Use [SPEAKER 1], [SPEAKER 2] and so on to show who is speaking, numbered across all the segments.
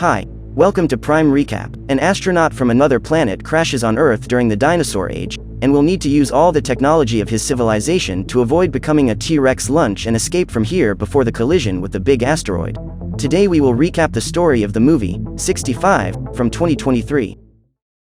[SPEAKER 1] Hi, welcome to Prime Recap. An astronaut from another planet crashes on Earth during the dinosaur age, and will need to use all the technology of his civilization to avoid becoming a T-Rex lunch and escape from here before the collision with the big asteroid. Today we will recap the story of the movie, 65, from 2023.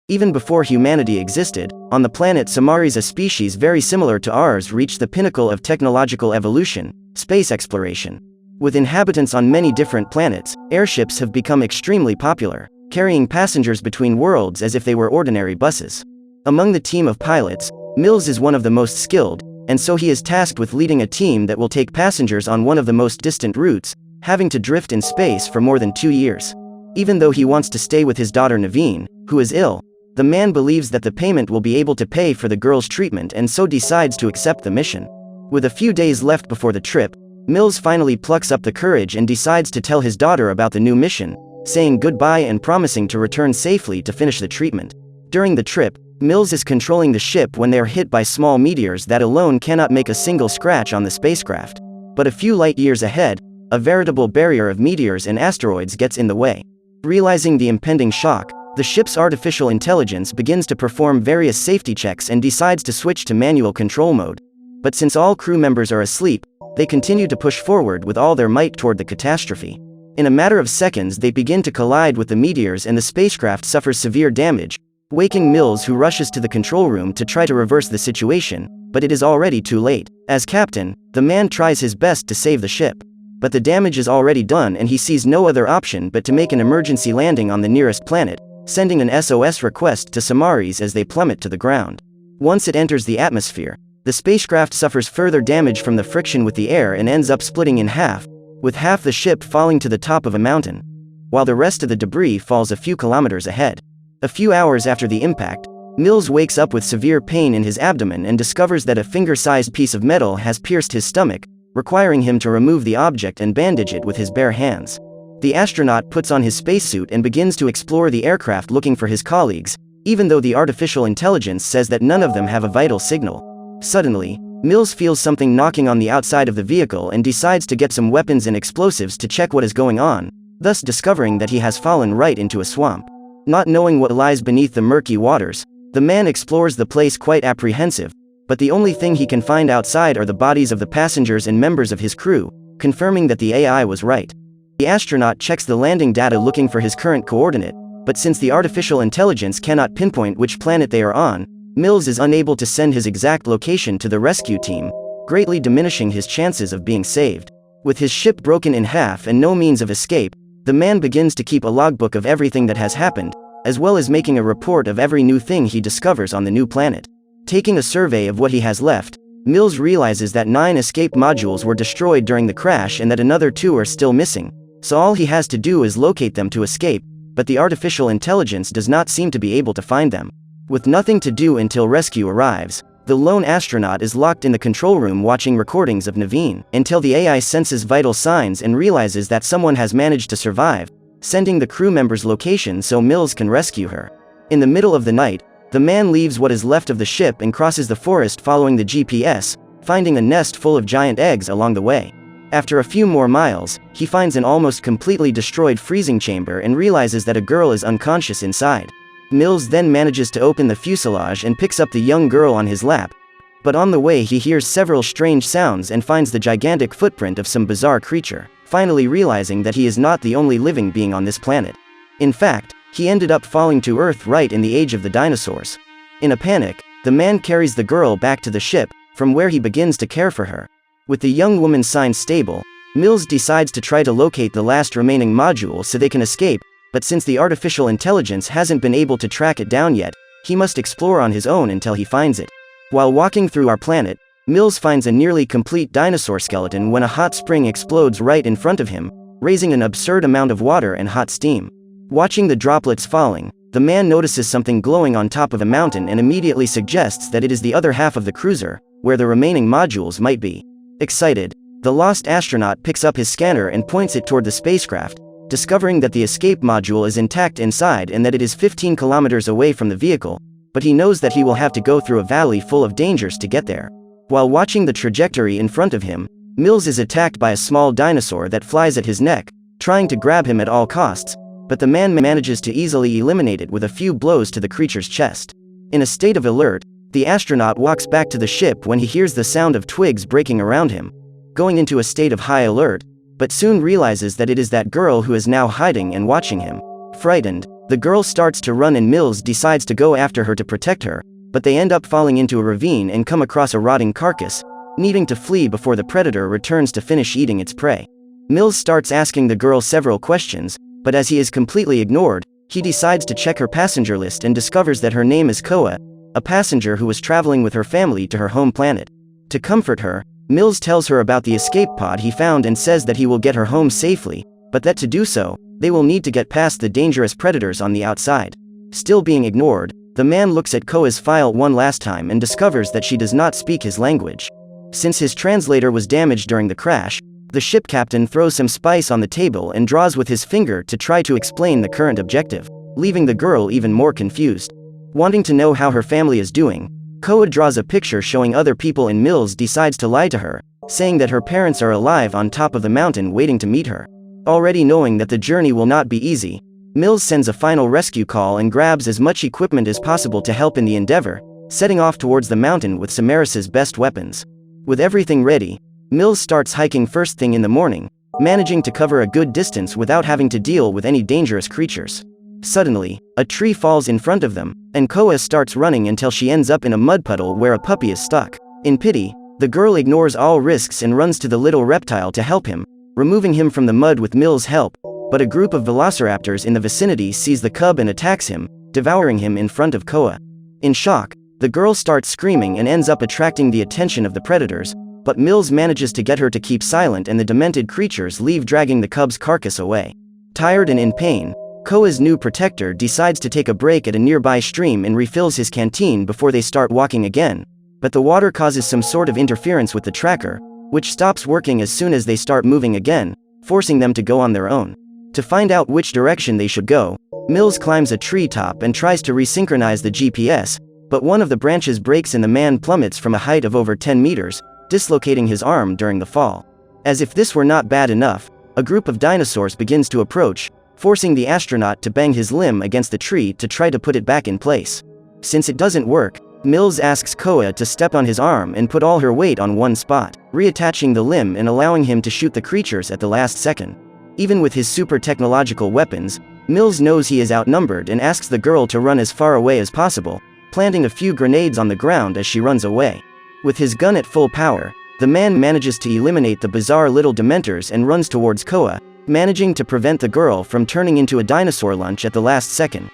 [SPEAKER 1] Even before humanity existed, on the planet Samaris, a species very similar to ours reached the pinnacle of technological evolution, space exploration. With inhabitants on many different planets, airships have become extremely popular, carrying passengers between worlds as if they were ordinary buses. Among the team of pilots, Mills is one of the most skilled, and so he is tasked with leading a team that will take passengers on one of the most distant routes, having to drift in space for more than 2 years. Even though he wants to stay with his daughter Naveen, who is ill, the man believes that the payment will be able to pay for the girl's treatment and so decides to accept the mission. With a few days left before the trip, Mills finally plucks up the courage and decides to tell his daughter about the new mission, saying goodbye and promising to return safely to finish the treatment. During the trip, Mills is controlling the ship when they are hit by small meteors that alone cannot make a single scratch on the spacecraft. But a few light years ahead, a veritable barrier of meteors and asteroids gets in the way. Realizing the impending shock, the ship's artificial intelligence begins to perform various safety checks and decides to switch to manual control mode. But since all crew members are asleep, they continue to push forward with all their might toward the catastrophe. In a matter of seconds they begin to collide with the meteors and the spacecraft suffers severe damage, waking Mills, who rushes to the control room to try to reverse the situation, but it is already too late. As captain, the man tries his best to save the ship. But the damage is already done and he sees no other option but to make an emergency landing on the nearest planet, sending an SOS request to Samaris as they plummet to the ground. Once it enters the atmosphere, the spacecraft suffers further damage from the friction with the air and ends up splitting in half, with half the ship falling to the top of a mountain, while the rest of the debris falls a few kilometers ahead. A few hours after the impact, Mills wakes up with severe pain in his abdomen and discovers that a finger-sized piece of metal has pierced his stomach, requiring him to remove the object and bandage it with his bare hands. The astronaut puts on his spacesuit and begins to explore the aircraft looking for his colleagues, even though the artificial intelligence says that none of them have a vital signal. Suddenly, Mills feels something knocking on the outside of the vehicle and decides to get some weapons and explosives to check what is going on, thus discovering that he has fallen right into a swamp. Not knowing what lies beneath the murky waters, the man explores the place quite apprehensive, but the only thing he can find outside are the bodies of the passengers and members of his crew, confirming that the AI was right. The astronaut checks the landing data looking for his current coordinate, but since the artificial intelligence cannot pinpoint which planet they are on, Mills is unable to send his exact location to the rescue team, greatly diminishing his chances of being saved. With his ship broken in half and no means of escape, the man begins to keep a logbook of everything that has happened, as well as making a report of every new thing he discovers on the new planet. Taking a survey of what he has left, Mills realizes that 9 escape modules were destroyed during the crash and that another 2 are still missing, so all he has to do is locate them to escape, but the artificial intelligence does not seem to be able to find them. With nothing to do until rescue arrives, the lone astronaut is locked in the control room watching recordings of Naveen, until the AI senses vital signs and realizes that someone has managed to survive, sending the crew member's location so Mills can rescue her. In the middle of the night, the man leaves what is left of the ship and crosses the forest following the GPS, finding a nest full of giant eggs along the way. After a few more miles, he finds an almost completely destroyed freezing chamber and realizes that a girl is unconscious inside. Mills then manages to open the fuselage and picks up the young girl on his lap, but on the way he hears several strange sounds and finds the gigantic footprint of some bizarre creature, finally realizing that he is not the only living being on this planet. In fact, he ended up falling to Earth right in the age of the dinosaurs. In a panic, the man carries the girl back to the ship, from where he begins to care for her. With the young woman signed stable, Mills decides to try to locate the last remaining module so they can escape, but since the artificial intelligence hasn't been able to track it down yet, he must explore on his own until he finds it. While walking through our planet, Mills finds a nearly complete dinosaur skeleton when a hot spring explodes right in front of him, raising an absurd amount of water and hot steam. Watching the droplets falling, the man notices something glowing on top of a mountain and immediately suggests that it is the other half of the cruiser, where the remaining modules might be. Excited, the lost astronaut picks up his scanner and points it toward the spacecraft, discovering that the escape module is intact inside and that it is 15 kilometers away from the vehicle, but he knows that he will have to go through a valley full of dangers to get there. While watching the trajectory in front of him, Mills is attacked by a small dinosaur that flies at his neck, trying to grab him at all costs, but the man manages to easily eliminate it with a few blows to the creature's chest. In a state of alert, the astronaut walks back to the ship when he hears the sound of twigs breaking around him, going into a state of high alert, but soon realizes that it is that girl who is now hiding and watching him. Frightened, the girl starts to run and Mills decides to go after her to protect her, but they end up falling into a ravine and come across a rotting carcass, needing to flee before the predator returns to finish eating its prey. Mills starts asking the girl several questions, but as he is completely ignored, he decides to check her passenger list and discovers that her name is Koa, a passenger who was traveling with her family to her home planet. To comfort her, Mills tells her about the escape pod he found and says that he will get her home safely, but that to do so, they will need to get past the dangerous predators on the outside. Still being ignored, the man looks at Koa's file one last time and discovers that she does not speak his language. Since his translator was damaged during the crash, the ship captain throws some spice on the table and draws with his finger to try to explain the current objective, leaving the girl even more confused. Wanting to know how her family is doing, Koa draws a picture showing other people and Mills decides to lie to her, saying that her parents are alive on top of the mountain waiting to meet her. Already knowing that the journey will not be easy, Mills sends a final rescue call and grabs as much equipment as possible to help in the endeavor, setting off towards the mountain with Samaris's best weapons. With everything ready, Mills starts hiking first thing in the morning, managing to cover a good distance without having to deal with any dangerous creatures. Suddenly, a tree falls in front of them, and Koa starts running until she ends up in a mud puddle where a puppy is stuck. In pity, the girl ignores all risks and runs to the little reptile to help him, removing him from the mud with Mills' help, but a group of velociraptors in the vicinity sees the cub and attacks him, devouring him in front of Koa. In shock, the girl starts screaming and ends up attracting the attention of the predators, but Mills manages to get her to keep silent and the demented creatures leave dragging the cub's carcass away. Tired and in pain, Koa's new protector decides to take a break at a nearby stream and refills his canteen before they start walking again, but the water causes some sort of interference with the tracker, which stops working as soon as they start moving again, forcing them to go on their own. To find out which direction they should go, Mills climbs a treetop and tries to resynchronize the GPS, but one of the branches breaks and the man plummets from a height of over 10 meters, dislocating his arm during the fall. As if this were not bad enough, a group of dinosaurs begins to approach, forcing the astronaut to bang his limb against the tree to try to put it back in place. Since it doesn't work, Mills asks Koa to step on his arm and put all her weight on one spot, reattaching the limb and allowing him to shoot the creatures at the last second. Even with his super technological weapons, Mills knows he is outnumbered and asks the girl to run as far away as possible, planting a few grenades on the ground as she runs away. With his gun at full power, the man manages to eliminate the bizarre little dementors and runs towards Koa, managing to prevent the girl from turning into a dinosaur lunch at the last second.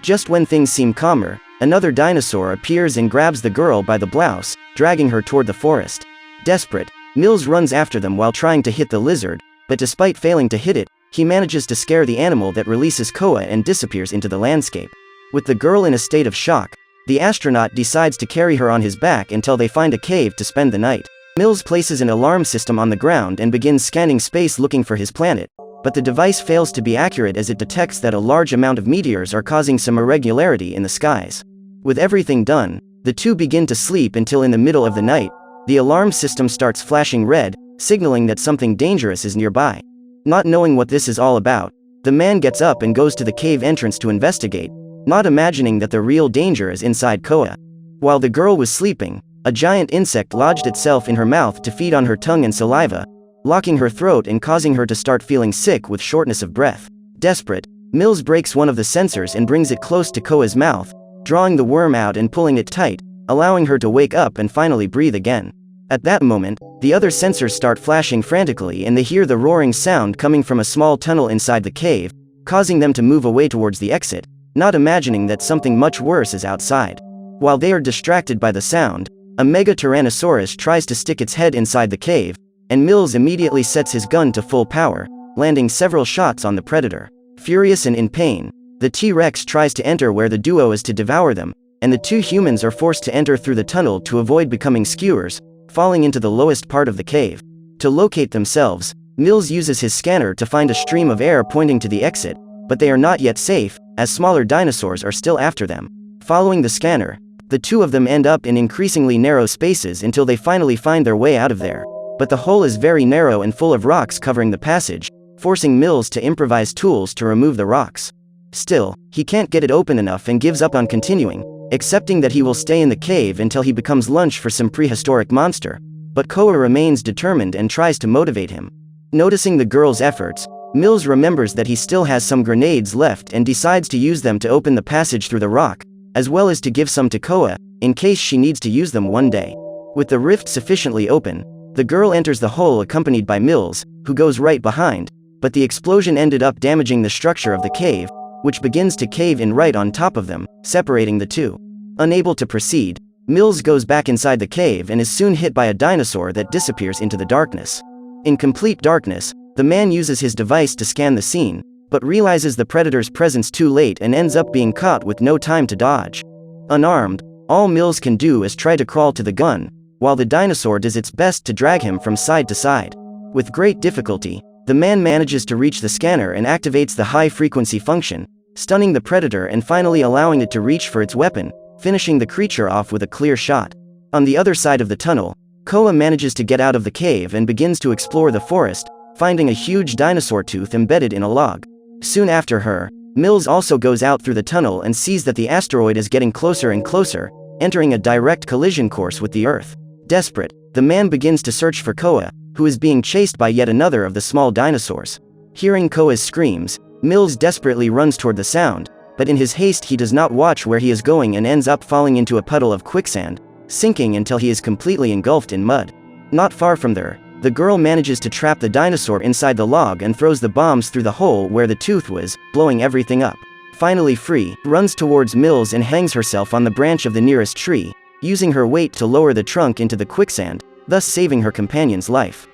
[SPEAKER 1] Just when things seem calmer, another dinosaur appears and grabs the girl by the blouse, dragging her toward the forest. Desperate, Mills runs after them while trying to hit the lizard, but despite failing to hit it, he manages to scare the animal that releases Koa and disappears into the landscape. With the girl in a state of shock, the astronaut decides to carry her on his back until they find a cave to spend the night. Mills places an alarm system on the ground and begins scanning space looking for his planet, but the device fails to be accurate as it detects that a large amount of meteors are causing some irregularity in the skies. With everything done, the two begin to sleep until in the middle of the night, the alarm system starts flashing red, signaling that something dangerous is nearby. Not knowing what this is all about, the man gets up and goes to the cave entrance to investigate, not imagining that the real danger is inside Koa. While the girl was sleeping, a giant insect lodged itself in her mouth to feed on her tongue and saliva, locking her throat and causing her to start feeling sick with shortness of breath. Desperate, Mills breaks one of the sensors and brings it close to Koa's mouth, drawing the worm out and pulling it tight, allowing her to wake up and finally breathe again. At that moment, the other sensors start flashing frantically and they hear the roaring sound coming from a small tunnel inside the cave, causing them to move away towards the exit, not imagining that something much worse is outside. While they are distracted by the sound, a mega Tyrannosaurus tries to stick its head inside the cave, and Mills immediately sets his gun to full power, landing several shots on the predator. Furious and in pain, the T-Rex tries to enter where the duo is to devour them, and the two humans are forced to enter through the tunnel to avoid becoming skewers, falling into the lowest part of the cave. To locate themselves, Mills uses his scanner to find a stream of air pointing to the exit, but they are not yet safe, as smaller dinosaurs are still after them. Following the scanner, the two of them end up in increasingly narrow spaces until they finally find their way out of there. But the hole is very narrow and full of rocks covering the passage, forcing Mills to improvise tools to remove the rocks. Still, he can't get it open enough and gives up on continuing, accepting that he will stay in the cave until he becomes lunch for some prehistoric monster. But Koa remains determined and tries to motivate him. Noticing the girl's efforts, Mills remembers that he still has some grenades left and decides to use them to open the passage through the rock, as well as to give some to Koa, in case she needs to use them one day. With the rift sufficiently open, the girl enters the hole accompanied by Mills, who goes right behind, but the explosion ended up damaging the structure of the cave, which begins to cave in right on top of them, separating the two. Unable to proceed, Mills goes back inside the cave and is soon hit by a dinosaur that disappears into the darkness. In complete darkness, the man uses his device to scan the scene, but realizes the predator's presence too late and ends up being caught with no time to dodge. Unarmed, all Mills can do is try to crawl to the gun, while the dinosaur does its best to drag him from side to side. With great difficulty, the man manages to reach the scanner and activates the high-frequency function, stunning the predator and finally allowing it to reach for its weapon, finishing the creature off with a clear shot. On the other side of the tunnel, Koa manages to get out of the cave and begins to explore the forest, finding a huge dinosaur tooth embedded in a log. Soon after her, Mills also goes out through the tunnel and sees that the asteroid is getting closer and closer, entering a direct collision course with the Earth. Desperate, the man begins to search for Koa, who is being chased by yet another of the small dinosaurs. Hearing Koa's screams, Mills desperately runs toward the sound, but in his haste he does not watch where he is going and ends up falling into a puddle of quicksand, sinking until he is completely engulfed in mud. Not far from there, the girl manages to trap the dinosaur inside the log and throws the bombs through the hole where the tooth was, blowing everything up. Finally free, runs towards Mills and hangs herself on the branch of the nearest tree, using her weight to lower the trunk into the quicksand, thus saving her companion's life.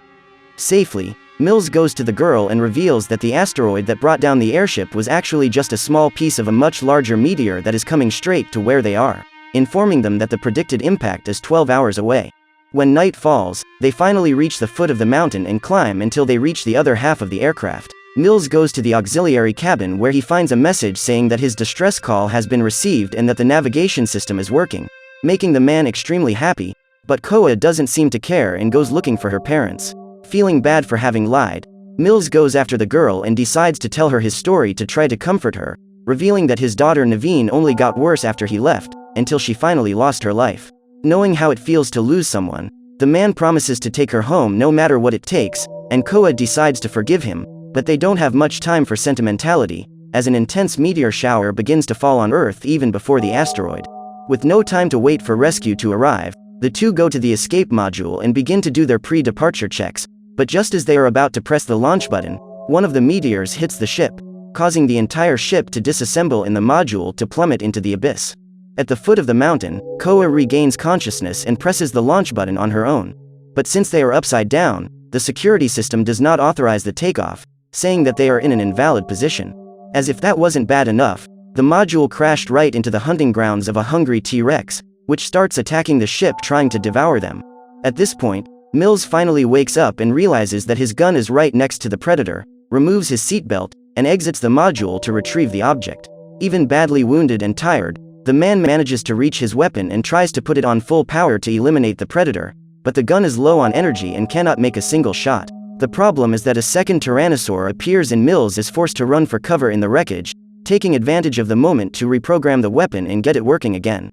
[SPEAKER 1] Safely, Mills goes to the girl and reveals that the asteroid that brought down the airship was actually just a small piece of a much larger meteor that is coming straight to where they are, informing them that the predicted impact is 12 hours away. When night falls, they finally reach the foot of the mountain and climb until they reach the other half of the aircraft. Mills goes to the auxiliary cabin where he finds a message saying that his distress call has been received and that the navigation system is working, making the man extremely happy, but Koa doesn't seem to care and goes looking for her parents. Feeling bad for having lied, Mills goes after the girl and decides to tell her his story to try to comfort her, revealing that his daughter Naveen only got worse after he left, until she finally lost her life. Knowing how it feels to lose someone, the man promises to take her home no matter what it takes, and Koa decides to forgive him, but they don't have much time for sentimentality, as an intense meteor shower begins to fall on Earth even before the asteroid. With no time to wait for rescue to arrive, the two go to the escape module and begin to do their pre-departure checks, but just as they are about to press the launch button, one of the meteors hits the ship, causing the entire ship to disassemble and the module to plummet into the abyss. At the foot of the mountain, Koa regains consciousness and presses the launch button on her own. But since they are upside down, the security system does not authorize the takeoff, saying that they are in an invalid position. As if that wasn't bad enough, the module crashed right into the hunting grounds of a hungry T-Rex, which starts attacking the ship trying to devour them. At this point, Mills finally wakes up and realizes that his gun is right next to the predator, removes his seatbelt, and exits the module to retrieve the object. Even badly wounded and tired, the man manages to reach his weapon and tries to put it on full power to eliminate the predator, but the gun is low on energy and cannot make a single shot. The problem is that a second tyrannosaur appears and Mills is forced to run for cover in the wreckage, taking advantage of the moment to reprogram the weapon and get it working again.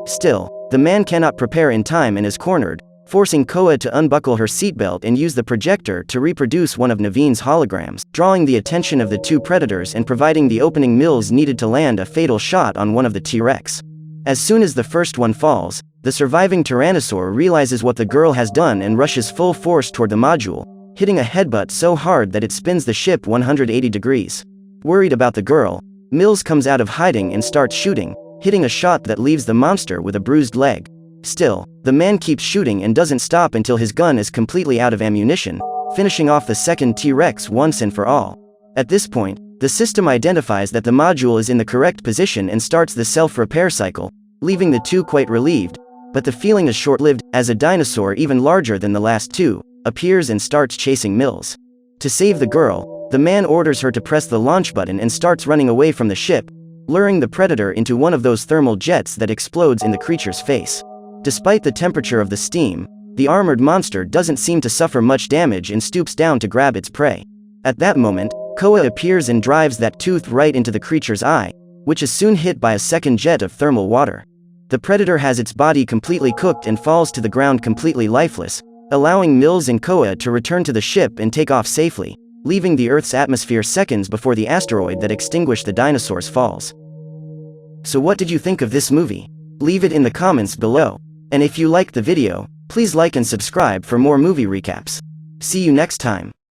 [SPEAKER 1] Still, the man cannot prepare in time and is cornered, forcing Koa to unbuckle her seatbelt and use the projector to reproduce one of Naveen's holograms, drawing the attention of the two predators and providing the opening Mills needed to land a fatal shot on one of the T-Rex. As soon as the first one falls, the surviving tyrannosaur realizes what the girl has done and rushes full force toward the module, hitting a headbutt so hard that it spins the ship 180 degrees. Worried about the girl, Mills comes out of hiding and starts shooting, hitting a shot that leaves the monster with a bruised leg. Still, the man keeps shooting and doesn't stop until his gun is completely out of ammunition, finishing off the second T-Rex once and for all. At this point, the system identifies that the module is in the correct position and starts the self-repair cycle, leaving the two quite relieved, but the feeling is short-lived, as a dinosaur even larger than the last two appears and starts chasing Mills. To save the girl, the man orders her to press the launch button and starts running away from the ship, luring the predator into one of those thermal jets that explodes in the creature's face. Despite the temperature of the steam, the armored monster doesn't seem to suffer much damage and stoops down to grab its prey. At that moment, Koa appears and drives that tooth right into the creature's eye, which is soon hit by a second jet of thermal water. The predator has its body completely cooked and falls to the ground completely lifeless, allowing Mills and Koa to return to the ship and take off safely, leaving the Earth's atmosphere seconds before the asteroid that extinguished the dinosaurs falls. So what did you think of this movie? Leave it in the comments below. And if you liked the video, please like and subscribe for more movie recaps. See you next time.